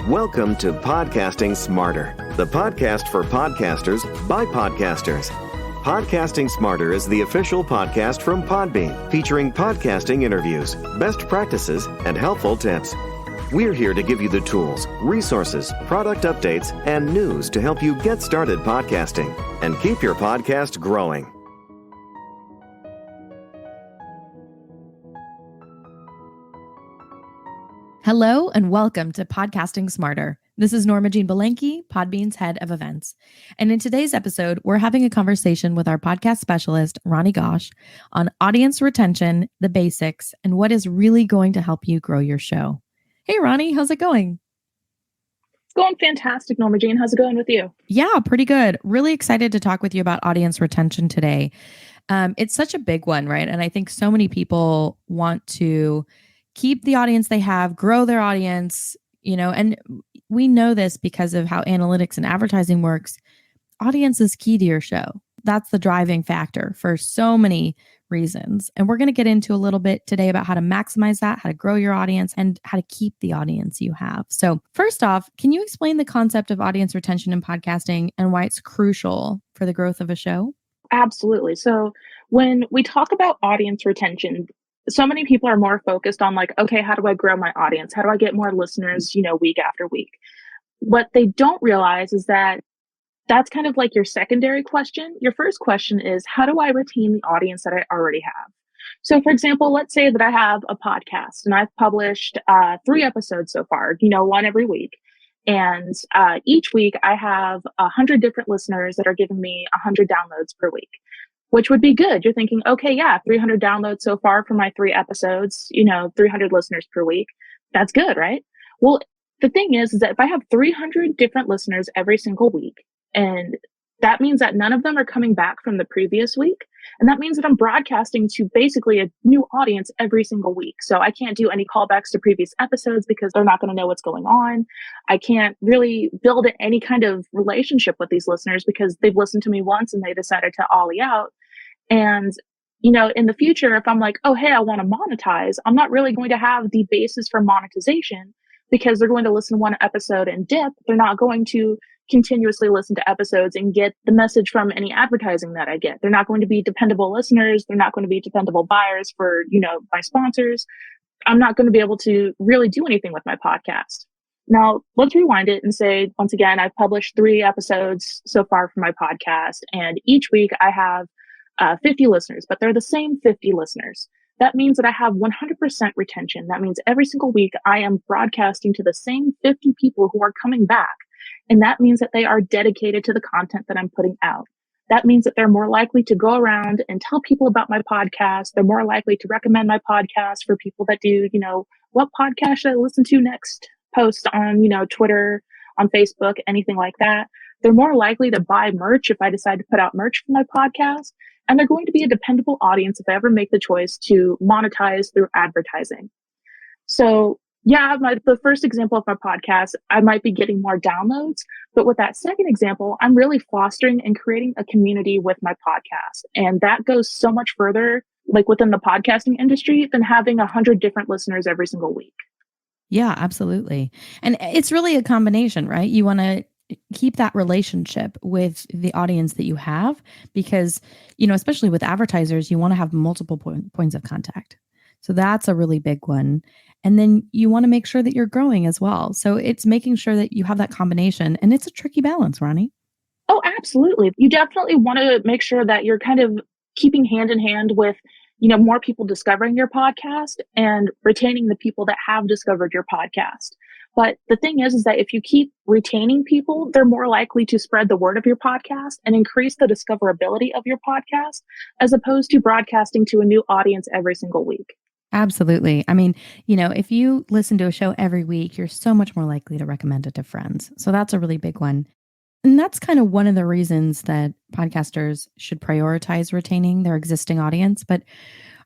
Welcome to Podcasting Smarter, the podcast for podcasters by podcasters. Podcasting Smarter is the official podcast from Podbean, featuring podcasting interviews, best practices, and helpful tips. We're here to give you the tools, resources, product updates, and news to help you get started podcasting and keep your podcast growing. Hello and welcome to Podcasting Smarter. This is Norma Jean Belenke, Podbean's head of events. And in today's episode, we're having a conversation with our podcast specialist, Roni Gosch, on audience retention, the basics, and what is really going to help you grow your show. Hey, Roni, how's it going? It's going fantastic, Norma Jean. How's it going with you? Yeah, pretty good. Really excited to talk with you about audience retention today. It's such a big one, right? And I think so many people want to keep the audience they have, grow their audience, and we know this because of how analytics and advertising works. Audience is key to your show. That's the driving factor for so many reasons. And we're going to get into a little bit today about how to maximize that, how to grow your audience, and how to keep the audience you have. So first off, can you explain the concept of audience retention in podcasting and why it's crucial for the growth of a show? Absolutely. So when we talk about audience retention, so many people are more focused on okay, how do I grow my audience? How do I get more listeners, week after week? What they don't realize is that that's kind of like your secondary question. Your first question is, how do I retain the audience that I already have? So for example, let's say that I have a podcast and I've published 3 episodes so far, one every week. And each week I have 100 different listeners that are giving me 100 downloads per week, which would be good. You're thinking, okay, yeah, 300 downloads so far for my 3 episodes, 300 listeners per week. That's good, right? Well, the thing is that if I have 300 different listeners every single week, and that means that none of them are coming back from the previous week, and that means that I'm broadcasting to basically a new audience every single week. So I can't do any callbacks to previous episodes because they're not going to know what's going on. I can't really build any kind of relationship with these listeners because they've listened to me once and they decided to ollie out. And, in the future, if I'm like, oh, hey, I want to monetize, I'm not really going to have the basis for monetization because they're going to listen to one episode and dip. They're not going to continuously listen to episodes and get the message from any advertising that I get. They're not going to be dependable listeners. They're not going to be dependable buyers for, my sponsors. I'm not going to be able to really do anything with my podcast. Now, let's rewind it and say, once again, I've published 3 episodes so far for my podcast, and each week I have 50 listeners, but they're the same 50 listeners. That means that I have 100% retention. That means every single week I am broadcasting to the same 50 people who are coming back. And that means that they are dedicated to the content that I'm putting out. That means that they're more likely to go around and tell people about my podcast. They're more likely to recommend my podcast for people that do, what podcast should I listen to next? Post on, Twitter, on Facebook, anything like that. They're more likely to buy merch if I decide to put out merch for my podcast. And they're going to be a dependable audience if I ever make the choice to monetize through advertising. So yeah, the first example of my podcast, I might be getting more downloads, but with that second example, I'm really fostering and creating a community with my podcast. And that goes so much further, within the podcasting industry, than having 100 different listeners every single week. Yeah, absolutely. And it's really a combination, right? You want to keep that relationship with the audience that you have because, especially with advertisers, you want to have multiple points of contact. So that's a really big one. And then you want to make sure that you're growing as well. So it's making sure that you have that combination, and it's a tricky balance, Roni. Oh, absolutely. You definitely want to make sure that you're kind of keeping hand in hand with, more people discovering your podcast and retaining the people that have discovered your podcast. But the thing is that if you keep retaining people, they're more likely to spread the word of your podcast and increase the discoverability of your podcast, as opposed to broadcasting to a new audience every single week. Absolutely. I mean, if you listen to a show every week, you're so much more likely to recommend it to friends. So that's a really big one. And that's kind of one of the reasons that podcasters should prioritize retaining their existing audience. But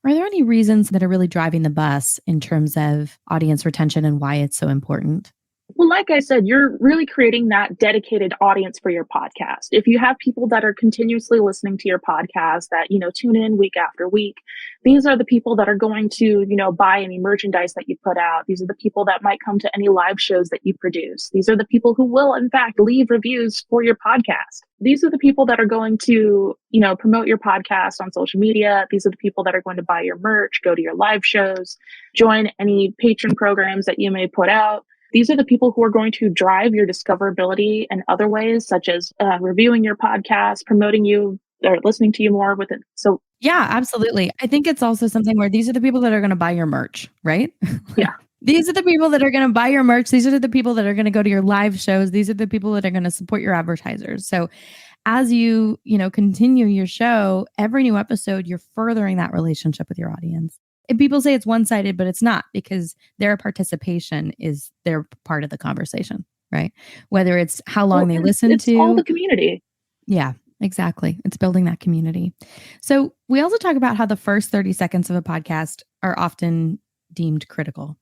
are there any reasons that are really driving the bus in terms of audience retention and why it's so important? Well, like I said, you're really creating that dedicated audience for your podcast. If you have people that are continuously listening to your podcast that, tune in week after week, these are the people that are going to, buy any merchandise that you put out. These are the people that might come to any live shows that you produce. These are the people who will, in fact, leave reviews for your podcast. These are the people that are going to, promote your podcast on social media. These are the people that are going to buy your merch, go to your live shows, join any patron programs that you may put out. These are the people who are going to drive your discoverability in other ways, such as reviewing your podcast, promoting you, or listening to you more with it. So yeah, absolutely. I think it's also something where these are the people that are going to buy your merch, right? yeah, These are the people that are going to buy your merch. These are the people that are going to go to your live shows. These are the people that are going to support your advertisers. So as you, continue your show, every new episode, you're furthering that relationship with your audience. And people say it's one-sided, but it's not, because their participation is their part of the conversation, right? Whether it's how long they listen to. It's all the community. Yeah, exactly. It's building that community. So we also talk about how the first 30 seconds of a podcast are often deemed critical.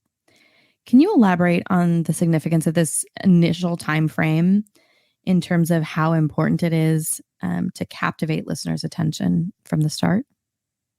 Can you elaborate on the significance of this initial time frame in terms of how important it is to captivate listeners' attention from the start?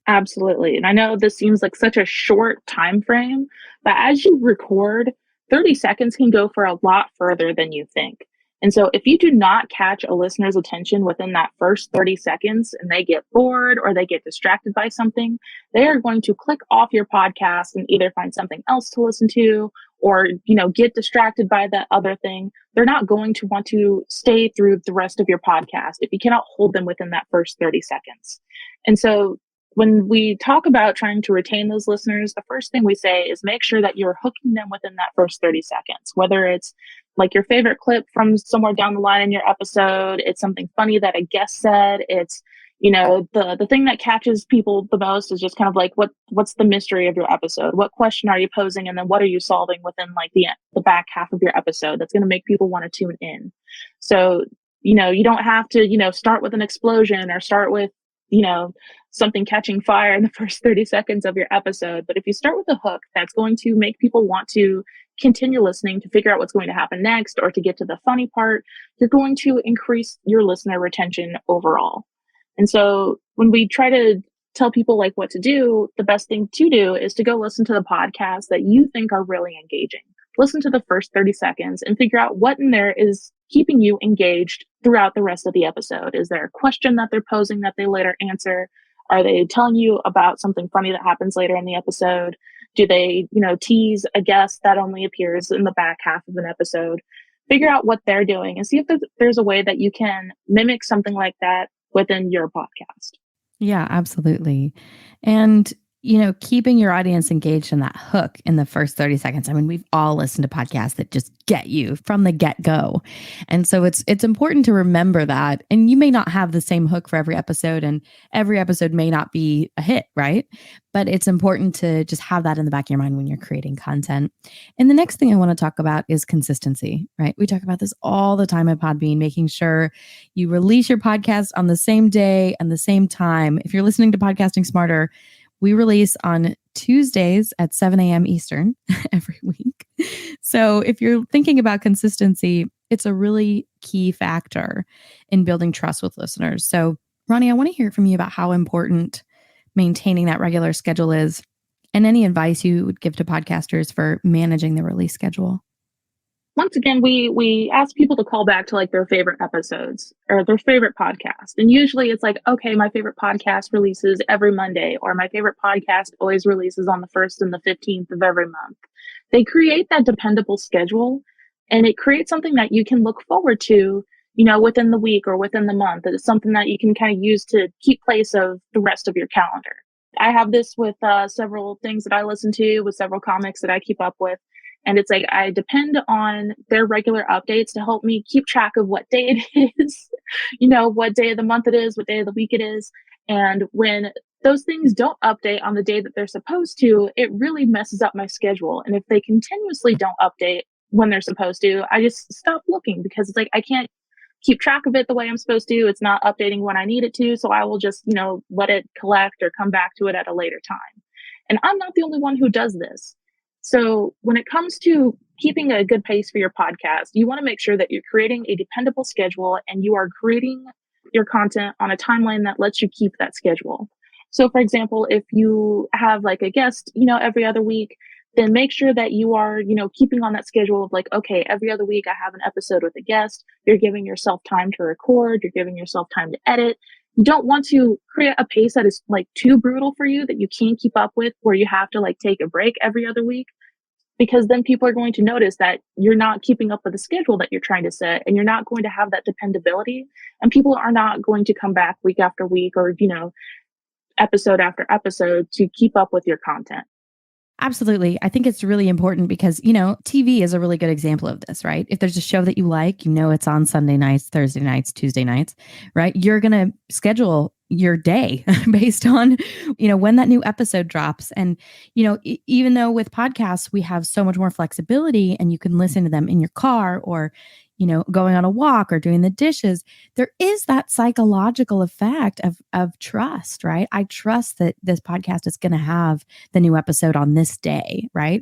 Absolutely. And I know this seems like such a short time frame, but as you record, 30 seconds can go for a lot further than you think. And so if you do not catch a listener's attention within that first 30 seconds and they get bored or they get distracted by something, they are going to click off your podcast and either find something else to listen to or, get distracted by that other thing. They're not going to want to stay through the rest of your podcast if you cannot hold them within that first 30 seconds. And so when we talk about trying to retain those listeners, the first thing we say is make sure that you're hooking them within that first 30 seconds, whether it's like your favorite clip from somewhere down the line in your episode, it's something funny that a guest said, it's, the thing that catches people the most is just kind of like, what's the mystery of your episode? What question are you posing? And then what are you solving within like the back half of your episode that's going to make people want to tune in? So, you don't have to, start with an explosion or start with, something catching fire in the first 30 seconds of your episode. But if you start with a hook, that's going to make people want to continue listening to figure out what's going to happen next or to get to the funny part. You're going to increase your listener retention overall. And so when we try to tell people like what to do, the best thing to do is to go listen to the podcasts that you think are really engaging. Listen to the first 30 seconds and figure out what in there is keeping you engaged throughout the rest of the episode. Is there a question that they're posing that they later answer? Are they telling you about something funny that happens later in the episode? Do they, tease a guest that only appears in the back half of an episode? Figure out what they're doing and see if there's a way that you can mimic something like that within your podcast. Yeah, absolutely. And keeping your audience engaged in that hook in the first 30 seconds. I mean, we've all listened to podcasts that just get you from the get-go. And so it's important to remember that. And you may not have the same hook for every episode, and every episode may not be a hit, right? But it's important to just have that in the back of your mind when you're creating content. And the next thing I want to talk about is consistency, right? We talk about this all the time at Podbean, making sure you release your podcast on the same day and the same time. If you're listening to Podcasting Smarter, we release on Tuesdays at 7 a.m. Eastern every week. So if you're thinking about consistency, it's a really key factor in building trust with listeners. So Roni, I want to hear from you about how important maintaining that regular schedule is and any advice you would give to podcasters for managing the release schedule. Once again, we ask people to call back to like their favorite episodes or their favorite podcast. And usually it's like, okay, my favorite podcast releases every Monday, or my favorite podcast always releases on the 1st and the 15th of every month. They create that dependable schedule, and it creates something that you can look forward to, within the week or within the month. It's something that you can kind of use to keep pace of the rest of your calendar. I have this with several things that I listen to, with several comics that I keep up with. And it's like, I depend on their regular updates to help me keep track of what day it is, what day of the month it is, what day of the week it is. And when those things don't update on the day that they're supposed to, it really messes up my schedule. And if they continuously don't update when they're supposed to, I just stop looking, because it's like, I can't keep track of it the way I'm supposed to. It's not updating when I need it to. So I will just, let it collect or come back to it at a later time. And I'm not the only one who does this. So when it comes to keeping a good pace for your podcast, you want to make sure that you're creating a dependable schedule and you are creating your content on a timeline that lets you keep that schedule. So for example, if you have like a guest, every other week, then make sure that you are, keeping on that schedule of like, okay, every other week I have an episode with a guest. You're giving yourself time to record. You're giving yourself time to edit. You don't want to create a pace that is like too brutal for you that you can't keep up with, where you have to like take a break every other week, because then people are going to notice that you're not keeping up with the schedule that you're trying to set, and you're not going to have that dependability, and people are not going to come back week after week or, episode after episode to keep up with your content. Absolutely. I think it's really important because, TV is a really good example of this, right? If there's a show that you like, it's on Sunday nights, Thursday nights, Tuesday nights, right? You're going to schedule your day based on, when that new episode drops. And, even though with podcasts, we have so much more flexibility and you can listen to them in your car or, going on a walk or doing the dishes, there is that psychological effect of trust, right? I trust that this podcast is going to have the new episode on this day, right?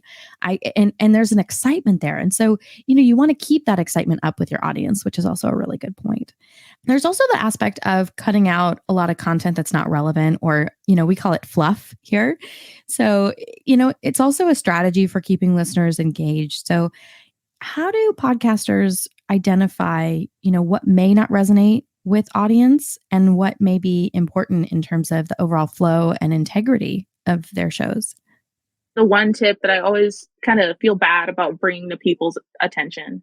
And there's an excitement there. And so, you want to keep that excitement up with your audience, which is also a really good point. There's also the aspect of cutting out a lot of content that's not relevant, or, we call it fluff here. So, it's also a strategy for keeping listeners engaged. So how do podcasters identify, what may not resonate with audience and what may be important in terms of the overall flow and integrity of their shows? The one tip that I always kind of feel bad about bringing to people's attention,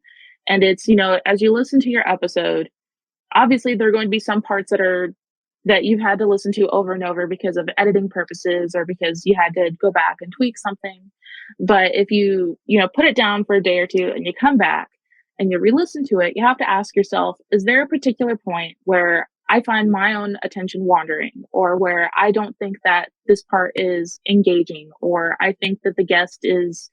and it's, as you listen to your episode, obviously there are going to be some parts that you've had to listen to over and over because of editing purposes or because you had to go back and tweak something. But if you put it down for a day or two and you come back and you re-listen to it, you have to ask yourself, is there a particular point where I find my own attention wandering, or where I don't think that this part is engaging, or I think that the guest is,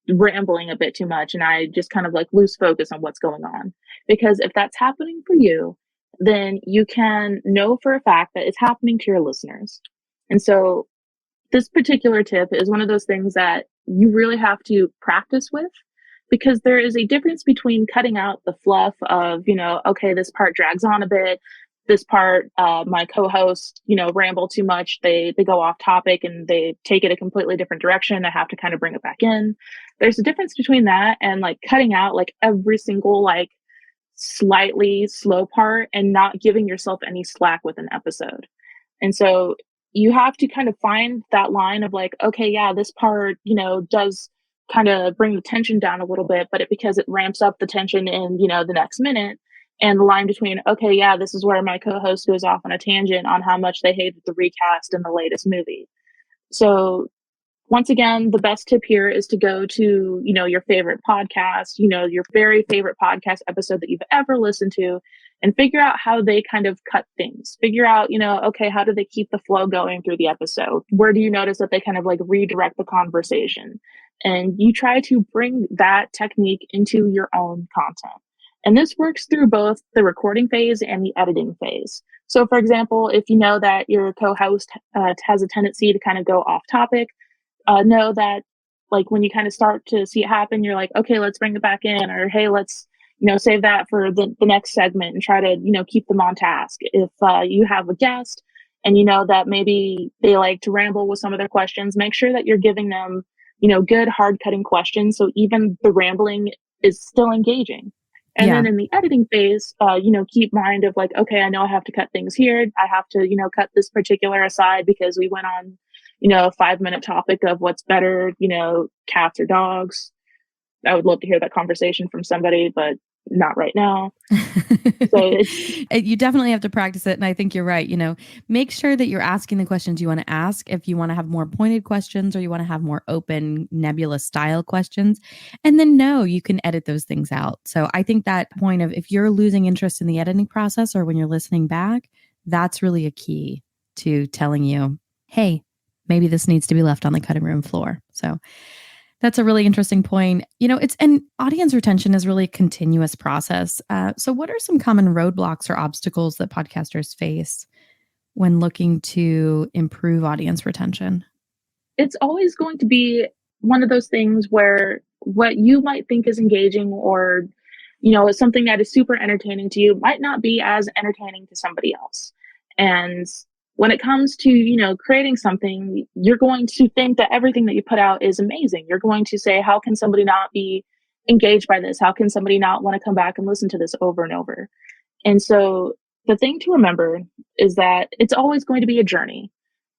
rambling a bit too much and I just kind of like lose focus on what's going on? Because if that's happening for you, then you can know for a fact that it's happening to your listeners. And so this particular tip is one of those things that you really have to practice with, because there is a difference between cutting out the fluff of, okay, this part drags on a bit. This part, my co-host, ramble too much. They go off topic and they take it a completely different direction. I have to kind of bring it back in. There's a difference between that and like cutting out like every single like slightly slow part and not giving yourself any slack with an episode. And so you have to kind of find that line of like, okay, yeah, this part, does kind of bring the tension down a little bit, but because it ramps up the tension in, the next minute. And the line between, okay, yeah, this is where my co-host goes off on a tangent on how much they hated the recast in the latest movie. So once again, the best tip here is to go to, your favorite podcast, your very favorite podcast episode that you've ever listened to, and figure out how they kind of cut things. Figure out, okay, how do they keep the flow going through the episode? Where do you notice that they kind of like redirect the conversation? And you try to bring that technique into your own content. And this works through both the recording phase and the editing phase. So for example, if you know that your co-host has a tendency to kind of go off topic, know that like when you kind of start to see it happen, you're like, okay, let's bring it back in, or hey, let's, save that for the next segment and try to, keep them on task. If you have a guest and you know that maybe they like to ramble with some of their questions, make sure that you're giving them, good hard cutting questions. So even the rambling is still engaging. And then in the editing phase, keep mind of like, okay, I know I have to cut things here. I have to, cut this particular aside because we went on, a 5-minute topic of what's better, cats or dogs. I would love to hear that conversation from somebody, but not right now. So you definitely have to practice it. And I think you're right. Make sure that you're asking the questions you want to ask. If you want to have more pointed questions or you want to have more open, nebulous style questions, and then you can edit those things out. So I think that point of if you're losing interest in the editing process or when you're listening back, that's really a key to telling you, hey, maybe this needs to be left on the cutting room floor. So that's a really interesting point. And audience retention is really a continuous process. So what are some common roadblocks or obstacles that podcasters face when looking to improve audience retention? It's always going to be one of those things where what you might think is engaging or, is something that is super entertaining to you might not be as entertaining to somebody else. And when it comes to, creating something, you're going to think that everything that you put out is amazing. You're going to say, how can somebody not be engaged by this? How can somebody not want to come back and listen to this over and over? And so the thing to remember is that it's always going to be a journey.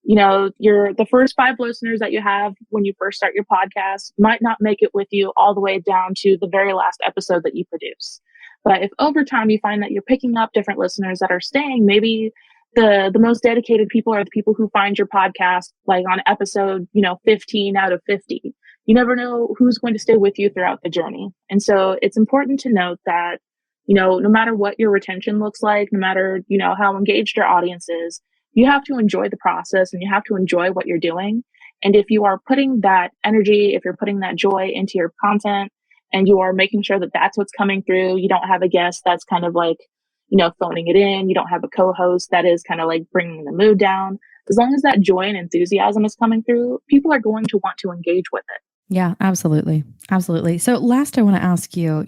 The first 5 listeners that you have when you first start your podcast might not make it with you all the way down to the very last episode that you produce. But if over time you find that you're picking up different listeners that are staying, maybe the most dedicated people are the people who find your podcast like on episode, 15 out of 50. You never know who's going to stay with you throughout the journey. And so it's important to note that, no matter what your retention looks like, no matter, how engaged your audience is, you have to enjoy the process and you have to enjoy what you're doing. And if you are putting that energy, if you're putting that joy into your content and you are making sure that that's what's coming through, you don't have a guest that's kind of like, phoning it in. You don't have a co-host that is kind of like bringing the mood down. As long as that joy and enthusiasm is coming through, people are going to want to engage with it. Yeah, absolutely. Absolutely. So last, I want to ask you,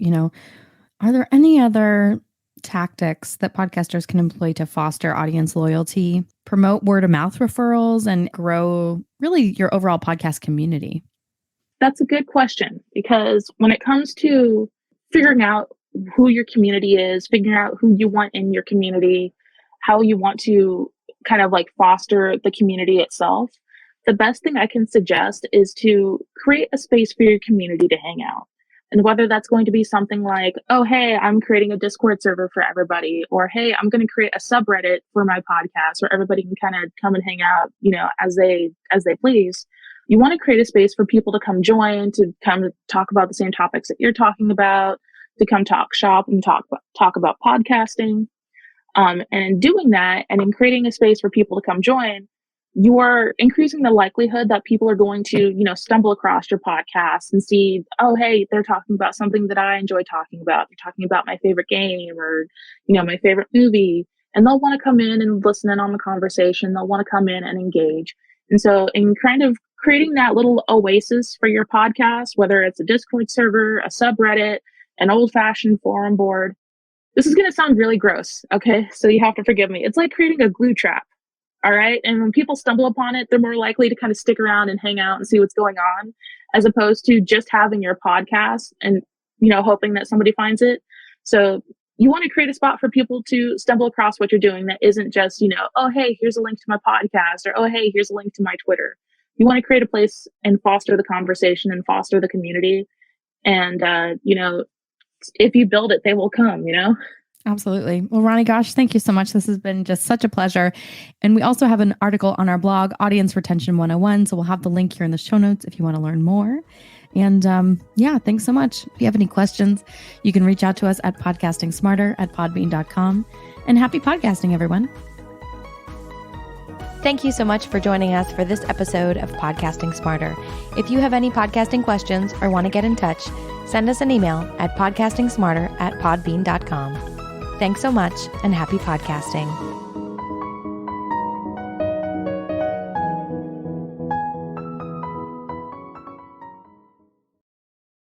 are there any other tactics that podcasters can employ to foster audience loyalty, promote word of mouth referrals, and grow really your overall podcast community? That's a good question, because when it comes to figuring out who your community is, figuring out who you want in your community, how you want to kind of like foster the community itself, the best thing I can suggest is to create a space for your community to hang out. And whether that's going to be something like, oh, hey, I'm creating a Discord server for everybody, or hey, I'm going to create a subreddit for my podcast where everybody can kind of come and hang out, as they please. You want to create a space for people to come join, to come talk about the same topics that you're talking about, to come talk shop and talk about podcasting. And in doing that, and in creating a space for people to come join, you are increasing the likelihood that people are going to, stumble across your podcast and see, oh, hey, they're talking about something that I enjoy talking about. They're talking about my favorite game or, my favorite movie. And they'll want to come in and listen in on the conversation. They'll want to come in and engage. And so in kind of creating that little oasis for your podcast, whether it's a Discord server, a subreddit, an old-fashioned forum board, this is going to sound really gross, okay? So you have to forgive me. It's like creating a glue trap. All right. And when people stumble upon it, they're more likely to kind of stick around and hang out and see what's going on, as opposed to just having your podcast and, hoping that somebody finds it. So you want to create a spot for people to stumble across what you're doing that isn't just, oh, hey, here's a link to my podcast, or, oh, hey, here's a link to my Twitter. You want to create a place and foster the conversation and foster the community. And, if you build it, they will come, Absolutely. Well, Roni Gosch, thank you so much. This has been just such a pleasure. And we also have an article on our blog, Audience Retention 101. So we'll have the link here in the show notes if you want to learn more. And thanks so much. If you have any questions, you can reach out to us at podcastingsmarter@podbean.com. And happy podcasting, everyone. Thank you so much for joining us for this episode of Podcasting Smarter. If you have any podcasting questions or want to get in touch, send us an email at podcastingsmarter@podbean.com. Thanks so much and happy podcasting.